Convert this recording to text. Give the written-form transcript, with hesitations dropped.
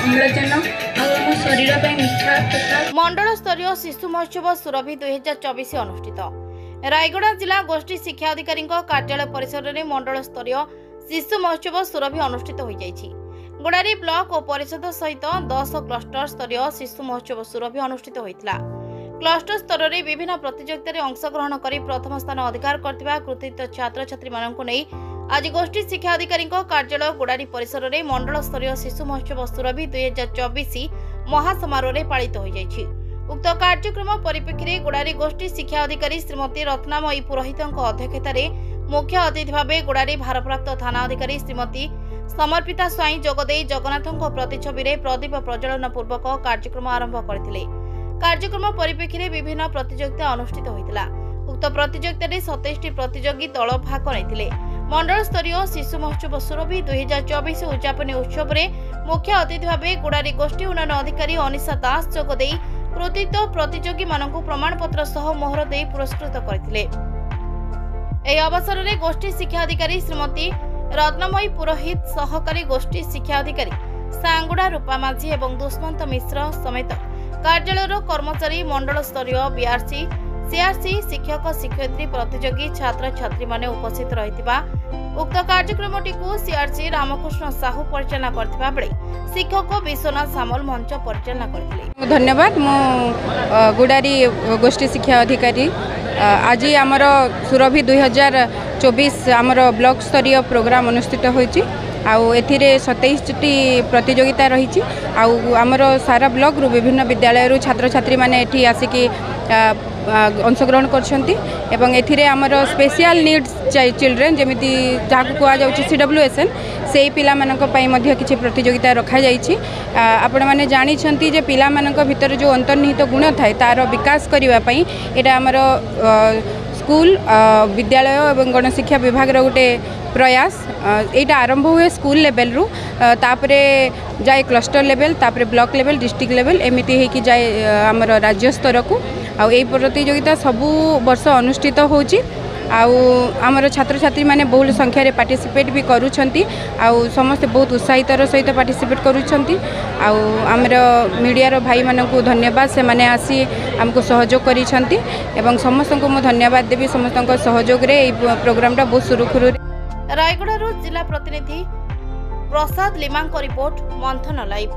अम्लजान आम शरीर मिठा प्रसाद। मंडल स्तरीय शिशु महोत्सव सुरभि 2024 अनुष्ठित। रायगड़ा जिला गोष्ठी शिक्षा अधिकारी कार्यालय परिसर में मंडल स्तरीय शिशु महोत्सव सुरभि अनुष्ठित हो जाइछि। गोड़ारी ब्लॉक और परिषद सहित 10 क्लस्टर स्तरीय शिशु महोत्सव सुरभि अनुष्ठित होइतिला। क्लस्टर स्तर में विभिन्न प्रतियोगिता अंशग्रहण कर प्रथम स्थान अधिकार करथिबा कृतित्व छात्र छात्री माननकु नै आज गोष्ठी शिक्षा अधिकारी कार्यालय गोड़ारी परिसर में मंडल स्तरीय शिशु महोत्सव सुरभि 2024 महासमारोह पालित हो जाइछि। उक्त कार्यक्रम परिप्रेक्षी में गोड़ारी गोष्ठी शिक्षा अधिकारी श्रीमती रत्नामयी पुरोहित अध्यक्षतार मुख्य अतिथि भाव गोड़ारी भारप्राप्त थाना अधिकारी श्रीमती समर्पिता स्वाई जोगदे जगन्नाथ प्रतिछवि में प्रदीप प्रज्वलन पूर्वक कार्यक्रम आरंभ करथिले। कार्यक्रम परिप्रेक्षी में विभिन्न प्रतियोगिता अनुष्ठित होइतिला। उक्त प्रतियोगिता 27 प्रतियोगी दल भाग लेथिले। मंडल स्तरीय शिशु महोत्सव सुरभि 2024 उद्यापन उत्सव में मुख्य अतिथि भाव गोड़ारी गोष्ठी उन्नयन अधिकारी अनिशा दास जोगदे कृतित्व प्रतियोगी मानकु प्रमाणपत्र सह मोहर दे पुरस्कृत करथिले। एही अवसर में गोष्ठी शिक्षा अधिकारी श्रीमती रत्नमयी पुरोहित, सहकारी गोष्ठी शिक्षा अधिकारी सांगुड़ा रूपा माझी एवं दुष्मंत मिश्र समेत कार्यालय कर्मचारी, मंडल स्तरीय बीआरसी, सीआरसी, शिक्षक शिक्षयित्री, प्रतियोगी छात्र छात्री माने उपस्थित रहितिबा उक्त कार्यक्रमटी को सीआरसी रामकृष्ण साहू परिचालना करथिबा बेले शिक्षक विश्वनाथ सामल मंच परिचालना करथिले। धन्यवाद। मो गुडारी गोष्ठी शिक्षा अधिकारी आज आमर सुरभि 2024 आमर ब्लॉक स्तरीय प्रोग्राम अनुष्ठित होइछि। आउ एथिरे 27टी प्रतियोगिता रही। आमर सारा ब्लॉक रु विभिन्न विद्यालय छात्र छात्री माने एठी आसिकी अंशग्रहण करछंती एवं एथिरे आमर स्पेशल नीड्स चिल्ड्रेन जेमिति जाकु कुआ जाउछि CWSN सेही पिला मानक पई मध्ये किछि प्रतियोगिता रखा जाइछि। आपण माने जानि छंती जे पिला मानक भितर जो अंतर्निहित गुण थाए तार विकास करिवा पई एटा आमर स्कूल विद्यालय एवं गणशिक्षा विभाग गोटे प्रयास। यहाँ आरंभ हुए स्कूल लेवल रु तापरे जाए क्लस्टर लेवल, तापरे ब्लॉक लेवल, डिस्ट्रिक्ट लेवल एमती होगी जाए आमर राज्य स्तर को। आई प्रतियोगिता सबू वर्ष अनुष्ठित होची। आमर छात्र छात्री माने बहुल संख्यार पार्टिसिपेट भी करूछंती। समस्ते बहुत उत्साहितर सहित पार्टिसिपेट करूछंती। आमर मीडिया भाई मानकु धन्यवाद, से माने आसी हमको सहयोग करिछंती एवं समस्त को मो धन्यवाद देवी। समस्त सहयोग रे प्रोग्रामटा बहुत सुरुखुरु। रायगड़ा जिला प्रतिनिधि प्रसाद लिमांक रिपोर्ट मंथन लाइव।